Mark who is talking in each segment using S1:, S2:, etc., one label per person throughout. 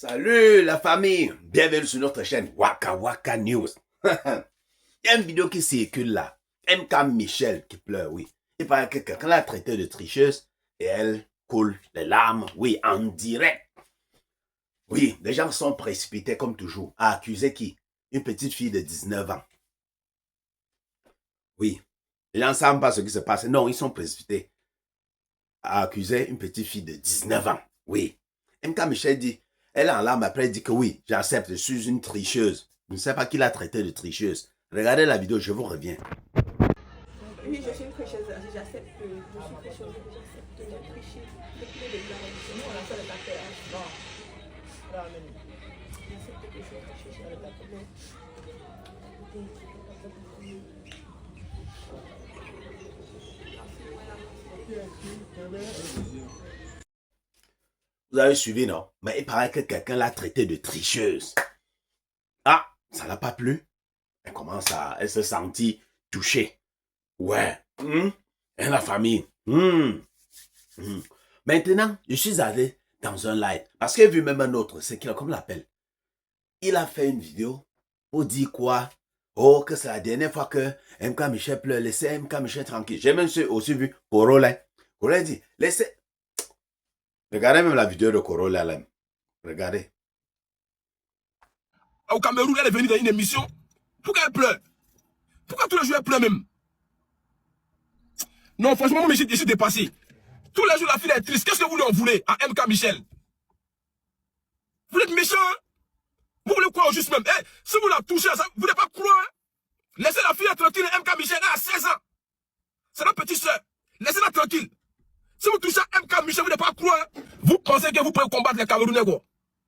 S1: Salut la famille, bienvenue sur notre chaîne Waka Waka News. Il y a une vidéo qui circule là. MK Michel qui pleure, oui. Il paraît que quelqu'un l'a traité de tricheuse et elle coule les larmes, oui, en direct. Oui, les gens sont précipités comme toujours à accuser qui? Une petite fille de 19 ans. Oui, les gens ne savent pas ce qui se passe. Non, ils sont précipités à accuser une petite fille de 19 ans. Oui. MK Michel dit, elle est en larmes, après elle dit que oui, j'accepte, je suis une tricheuse. Je ne sais pas qui l'a traité de tricheuse. Regardez la vidéo, je vous reviens.
S2: Oui, je suis une tricheuse, j'accepte que je suis tricheuse, j'accepte que j'ai triché depuis le début. Non, on a fait le paquet. Non. J'accepte que je suis tricheuse, je n'ai pas de problème.
S1: Vous avez suivi, non? Mais il paraît que quelqu'un l'a traité de tricheuse. Ah, ça l'a pas plu? Elle se sentit touchée. Ouais. Et la famille. Maintenant, je suis allé dans un live. Parce qu'il a vu même un autre, c'est qu'il a, comment l'appelle? Il a fait une vidéo pour dire quoi? Oh, que c'est la dernière fois que MK Michel pleure, laissez MK Michel tranquille. J'ai même aussi vu Corolla. Corolla dit, laissez... Regardez même la vidéo de Corolla là. Regardez.
S3: Au Cameroun, elle est venue dans une émission. Pourquoi elle pleure? Pourquoi tous les jours elle pleure même? Non, franchement, moi, je suis dépassé. Tous les jours, la fille est triste. Qu'est-ce que vous lui en voulez à MK Michel? Vous êtes méchant, hein? Vous voulez quoi au juste même? Eh, si vous la touchez, ça, vous ne voulez pas croire, hein? Laissez la fille tranquille. MK Michel, elle a 16 ans. C'est notre petite soeur. Laissez-la tranquille. Si vous touchez MK Michel, vous ne pouvez pas croire, hein? Vous pensez que vous pouvez combattre les Camerounais, quoi?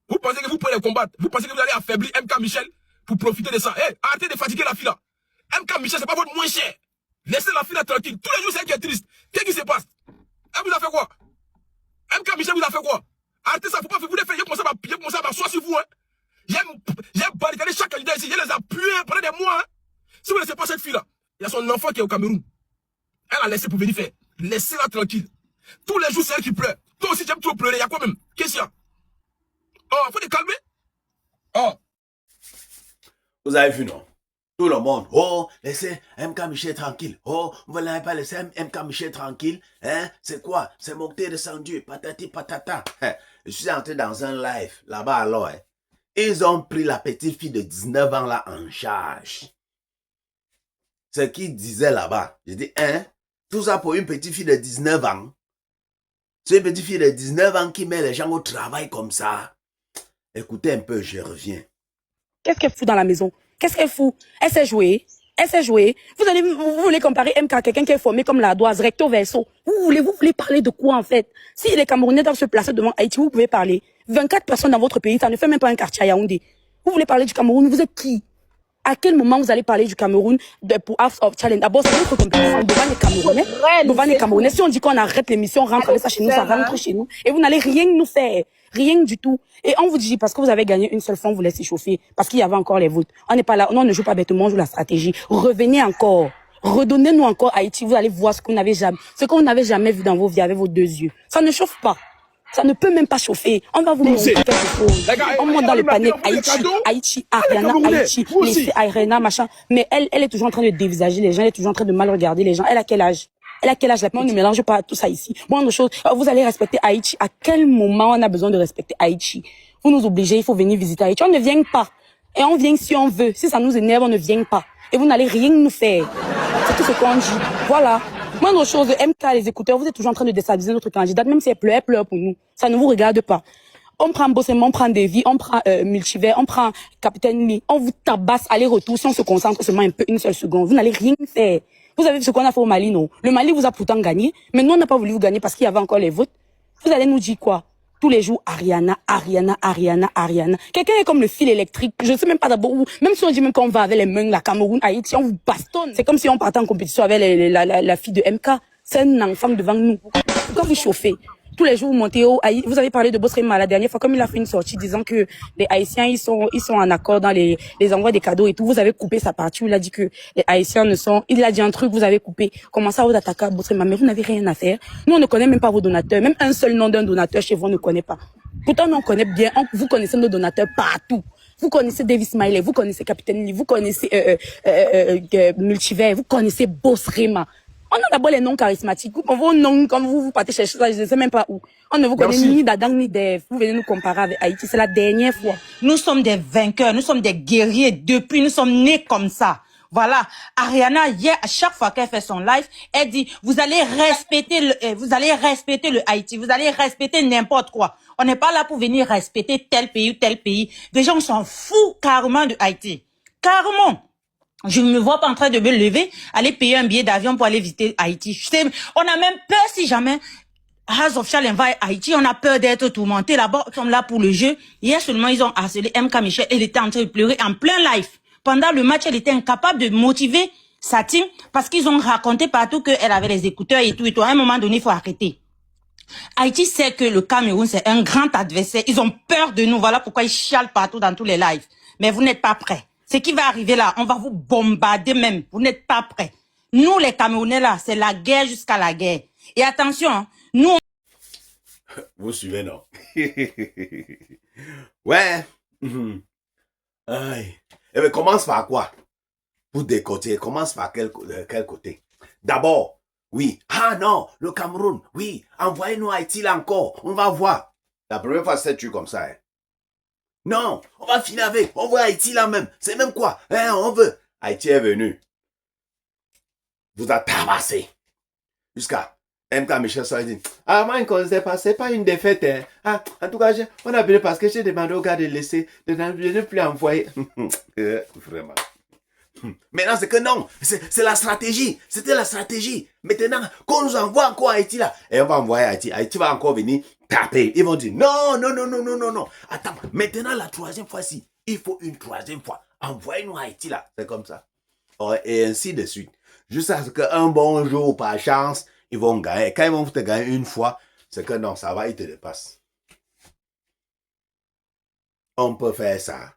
S3: Vous pensez que vous pouvez les combattre? Vous pensez que vous allez affaiblir MK Michel pour profiter de ça? Eh, arrêtez de fatiguer la fille là. MK Michel, c'est pas votre moins cher. Laissez la fille là tranquille. Tous les jours, c'est elle qui est triste. Qu'est-ce qui se passe? Elle vous a fait quoi? MK Michel vous a fait quoi? Arrêtez ça, faut pas vous les faire. J'ai commencé à m'asseoir sur vous, hein. J'ai barricadé chaque candidat ici. Je les ai appuyés pendant des mois, hein. Si vous ne laissez pas cette fille là, il y a son enfant qui est au Cameroun. Elle a laissé pour venir faire. Laissez-la tranquille. Tous les jours, c'est elle qui pleure. Toi aussi, j'aime trop pleurer. Il y a quoi même? Qu'est-ce qu'il y a? Oh, faut te calmer. Oh.
S1: Vous avez vu, non? Tout le monde, oh, laissez MK Michel tranquille. Oh, vous n'allez pas laisser MK Michel tranquille. Hein? C'est quoi? C'est monté descendu, patati patata. Je suis entré dans un live, là-bas alors. Hein. Ils ont pris la petite fille de 19 ans là en charge. Ce qu'ils disaient là-bas. Je dis, hein? Tout ça pour une petite fille de 19 ans. C'est une petite fille de 19 ans qui met les gens au travail comme ça. Écoutez un peu, je reviens.
S4: Qu'est-ce qu'elle fout dans la maison? Qu'est-ce qu'elle fout? Elle sait jouer. Elle sait jouer. Vous voulez comparer MK à quelqu'un qui est formé comme la Doise, recto verso. Vous voulez parler de quoi en fait? Si les Camerounais doivent se placer devant Haïti, vous pouvez parler. 24 personnes dans votre pays, ça ne fait même pas un quartier à Yaoundé. Vous voulez parler du Cameroun, vous êtes qui? À quel moment vous allez parler du Cameroun pour House of Challenge? D'abord, c'est notre compétition devant les Camerounais. Devant les Camerounais. Si on dit qu'on arrête l'émission, on rentre avec ça chez nous, ça rentre chez nous. Et vous n'allez rien nous faire. Rien du tout. Et on vous dit, parce que vous avez gagné une seule fois, on vous laisse échauffer. Parce qu'il y avait encore les votes. On n'est pas là, on ne joue pas bêtement, on joue la stratégie. Revenez encore. Redonnez-nous encore Haïti. Vous allez voir ce que vous n'avez jamais vu dans vos vies avec vos deux yeux. Ça ne chauffe pas. Ça ne peut même pas chauffer. On va vous montrer quelque chose. On monte dans le panier Haïti, Ariana, Haïti, laissez Ariana, machin. Mais elle est toujours en train de dévisager les gens, elle est toujours en train de mal regarder les gens. Elle a quel âge? Elle a quel âge? On ne mélange pas tout ça ici. Bon, autre chose, vous allez respecter Haïti. À quel moment on a besoin de respecter Haïti? Vous nous obligez, il faut venir visiter Haïti. On ne vient pas. Et on vient si on veut. Si ça nous énerve, on ne vient pas. Et vous n'allez rien nous faire. C'est tout ce qu'on dit. Voilà. Moindre chose, MK, les écouteurs, vous êtes toujours en train de déstabiliser notre candidate, même si elle pleure pour nous. Ça ne vous regarde pas. On prend Bossement, on prend Davy, on prend Multivers, on prend Capitaine Lee, on vous tabasse aller-retour si on se concentre seulement un peu, une seule seconde. Vous n'allez rien faire. Vous avez vu ce qu'on a fait au Mali, non? Le Mali vous a pourtant gagné, mais nous on n'a pas voulu vous gagner parce qu'il y avait encore les votes. Vous allez nous dire quoi? Tous les jours, Ariana. Quelqu'un est comme le fil électrique. Je ne sais même pas d'abord où. Même si on dit même qu'on va avec les mains, la Cameroun, Haïti, on vous bastonne. C'est comme si on partait en compétition avec la fille de MK. C'est un enfant devant nous. Pourquoi vous chauffez? Tous les jours, vous montez vous avez parlé de Bossrema la dernière fois, comme il a fait une sortie disant que les Haïtiens, ils sont en accord dans les envois des cadeaux et tout. Vous avez coupé sa partie où il a dit que les Haïtiens il a dit un truc, vous avez coupé. Comment ça, vous attaquez à Bossrema? Mais vous n'avez rien à faire. Nous, on ne connaît même pas vos donateurs. Même un seul nom d'un donateur chez vous, on ne connaît pas. Pourtant, nous, on connaît bien, vous connaissez nos donateurs partout. Vous connaissez Davis Smiley, vous connaissez Capitaine Lee, vous connaissez Multivers, vous connaissez Bossrema. On a d'abord les noms charismatiques. Vos noms, quand vous partez chercher ça, je ne sais même pas où. On ne vous connaît ni d'Adam ni d'Ève. Vous venez nous comparer avec Haïti. C'est la dernière fois.
S5: Nous sommes des vainqueurs, nous sommes des guerriers. Depuis, nous sommes nés comme ça. Voilà. Ariana, hier, à chaque fois qu'elle fait son live, elle dit, vous allez respecter le Haïti, vous allez respecter n'importe quoi. On n'est pas là pour venir respecter tel pays ou tel pays. Déjà, on s'en fout carrément de Haïti. Carrément. Je ne me vois pas en train de me lever, aller payer un billet d'avion pour aller visiter Haïti. On a même peur si jamais House of Charles va à Haïti, on a peur d'être tourmenté là-bas, ils sont là pour le jeu. Hier seulement, ils ont harcelé MK Michel, elle était en train de pleurer en plein live. Pendant le match, elle était incapable de motiver sa team parce qu'ils ont raconté partout qu'elle avait les écouteurs et tout et tout. À un moment donné, il faut arrêter. Haïti sait que le Cameroun, c'est un grand adversaire. Ils ont peur de nous. Voilà pourquoi ils chialent partout dans tous les lives. Mais vous n'êtes pas prêts. Ce qui va arriver là, on va vous bombarder même. Vous n'êtes pas prêts. Nous, les Camerounais là, c'est la guerre jusqu'à la guerre. Et attention, hein, nous...
S1: Vous suivez, non? Ouais. Aïe. Eh bien, commence par quoi? Pour décoter, commence par quel côté? D'abord, oui. Ah non, le Cameroun, oui. Envoyez-nous Haïti là encore. On va voir. La première fois, c'est tu comme ça, hein? Non, on va finir avec. On voit Haïti là même. C'est même quoi? Hein, on veut. Haïti est venu. Vous a tabassé. Jusqu'à MK Michel ça dit. Ah, moi, c'est pas une défaite. Hein. Ah, en tout cas, on a bien parce que j'ai demandé au gars de laisser, de ne plus envoyer. Vraiment. Maintenant, c'est que non. C'est la stratégie. C'était la stratégie. Maintenant, qu'on nous envoie encore à Haïti là. Et on va envoyer Haïti. Haïti va encore venir taper. Ils vont dire non, non, non, non, non, non, non. Attends, maintenant, la troisième fois-ci, il faut une troisième fois. Envoyez-nous à Haïti là. C'est comme ça. Et ainsi de suite. Jusqu'à ce qu'un bon jour, par chance, ils vont gagner. Quand ils vont te gagner une fois, c'est que non, ça va, ils te dépassent. On peut faire ça.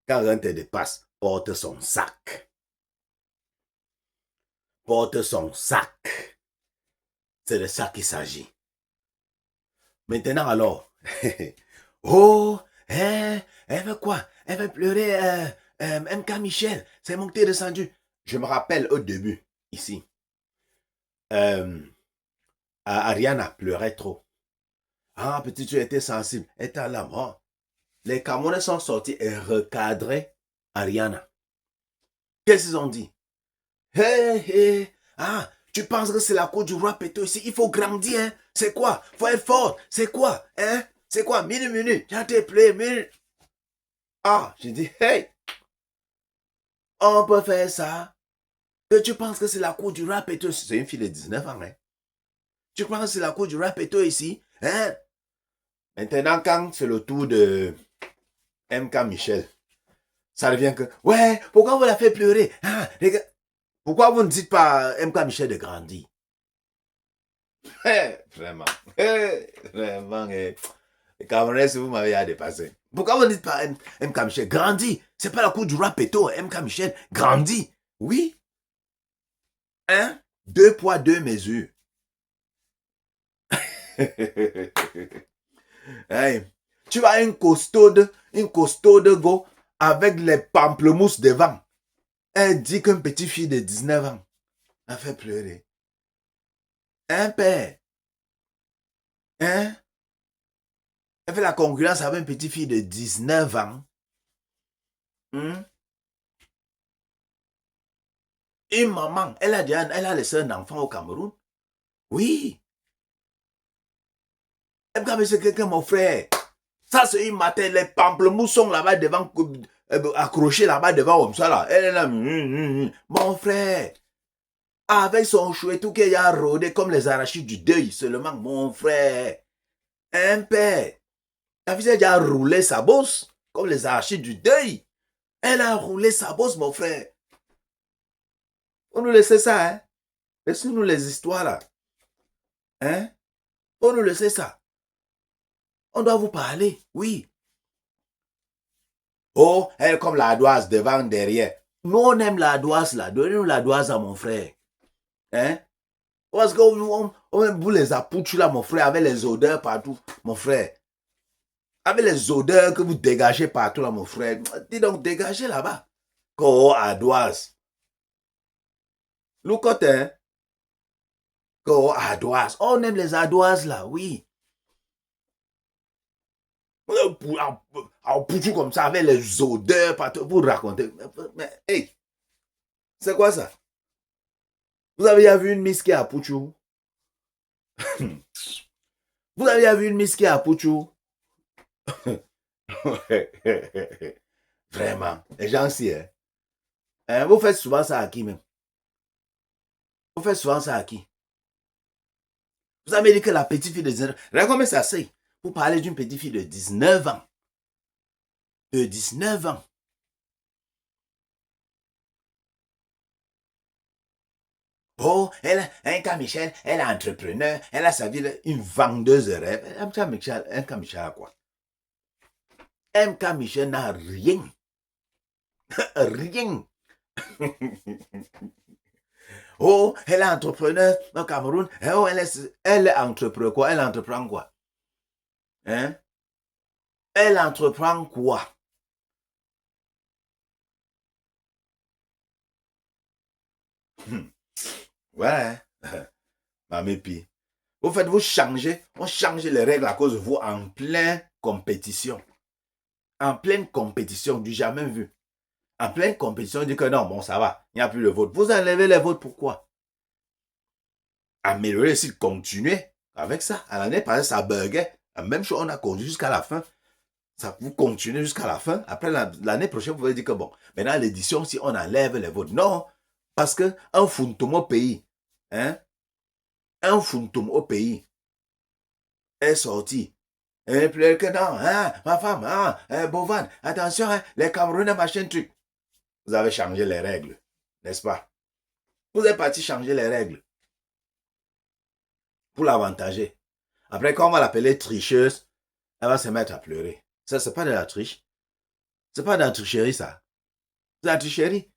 S1: Quand un te dépasse, porte son sac. Porte son sac. C'est de ça qu'il s'agit. Maintenant alors, oh, elle veut quoi? Elle veut pleurer MK Michel. C'est monté descendu. Je me rappelle au début, ici, Ariana pleurait trop. Ah, petit, tu étais sensible. Elle était à la mort. Les Camerounais sont sortis et recadraient Ariana. Qu'est-ce qu'ils ont dit? Hey, ah, tu penses que c'est la cour du roi Péto ici? Il faut grandir, hein? C'est quoi? Faut être fort. C'est quoi? Hein? C'est quoi? Minute. J'ai été play, minute. Ah, j'ai dit, hey, on peut faire ça. Que tu penses que c'est la cour du roi Péto? C'est une fille de 19 ans, hein? Tu penses que c'est la cour du roi Péto ici? Hein? Maintenant, quand c'est le tour de MK Michel, ça devient que, ouais, pourquoi vous la faites pleurer? Ah, les gars, pourquoi vous ne dites pas à MK Michel de grandir? Vraiment. Vraiment. Les Camerounais, si vous m'avez dépassé. Pourquoi vous ne dites pas à MK Michel, grandis? C'est pas la cour du roi Péto, MK Michel, grandis. Oui. Hein? 2 poids, 2 mesures. Hey, tu as une costaude go avec les pamplemousses devant. Elle dit qu'une petite fille de 19 ans a fait pleurer. Un père. Hein? Elle fait la concurrence avec une petite fille de 19 ans. Une maman, elle a laissé un enfant au Cameroun. Oui. C'est quelqu'un, mon frère. Ça, c'est une matin, les pamplemousses sont là-bas devant, accrochés là-bas devant comme ça, là. Elle est là, mon frère. Avec son chouette, tout qui a rôdé comme les arachides du deuil, seulement, mon frère. Un père. La fille a déjà roulé sa bosse, comme les arachides du deuil. Elle a roulé sa bosse, mon frère. On nous laisse ça, hein. Laissez-nous les histoires, là. Hein? On nous laisser ça. On doit vous parler, oui. Oh, elle est comme l'ardoise, devant, derrière. Nous, on aime l'ardoise, là. Donnez-nous l'ardoise à mon frère. Hein? Parce que vous les apouches, là, mon frère, avec les odeurs partout, mon frère. Avec les odeurs que vous dégagez partout, là, mon frère. Dis donc, dégagez là-bas. Oh, ardoise. Look hein? Oh, ardoise. On aime les ardoises, là, oui. En pouchou comme ça, avec les odeurs partout, vous racontez. Mais, hey, c'est quoi ça? Vous avez déjà vu une miss qui est à pouchou? Vous avez déjà vu une miss qui est à pouchou? Vraiment, les gens si, hein? Vous faites souvent ça à qui même? Vous faites souvent ça à qui? Vous avez dit que la petite fille de 19 ans, regarde comment ça c'est. Vous parlez d'une petite fille de 19 ans. De 19 ans. Oh, elle, un Michel, elle est entrepreneur, elle a sa vie, une vendeuse de rêve. MK Michel a quoi? MK Michel n'a rien. Rien. Oh, elle est entrepreneur au Cameroun. Oh, elle est entrepreneur quoi? Elle entreprend quoi? Hein? Elle entreprend quoi? Ouais. Mamépi. Vous faites, vous changez, on change les règles à cause de vous en pleine compétition. En pleine compétition, du jamais vu. En pleine compétition, on dit que non, bon, ça va, il n'y a plus le vote. Vous enlevez les votes, pourquoi? Améliorer le site, continuez avec ça. À l'année passée, ça buguait. La même chose, on a conduit jusqu'à la fin. Ça, vous continuez jusqu'à la fin. Après, l'année prochaine, vous pouvez dire que bon, maintenant, l'édition, si on enlève les votes. Non, parce que un funtum au pays, hein, un funtum au pays est sorti. Et puis que non, hein, ma femme, hein, Bovan, attention, hein, les Camerounais, machin truc. Vous avez changé les règles, n'est-ce pas? Vous êtes parti changer les règles pour l'avantager. Après, quand on va l'appeler tricheuse, elle va se mettre à pleurer. Ça, c'est pas de la triche. C'est pas de la tricherie, ça. C'est de la tricherie.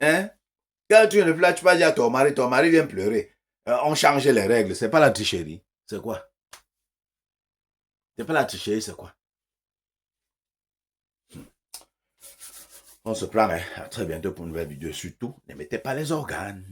S1: Hein? Quand tu ne places pas dire à ton mari vient pleurer. On change les règles. C'est pas la tricherie. C'est quoi? C'est pas la tricherie, c'est quoi? On se prend, hein. À très bientôt pour une nouvelle vidéo. Surtout, ne mettez pas les organes.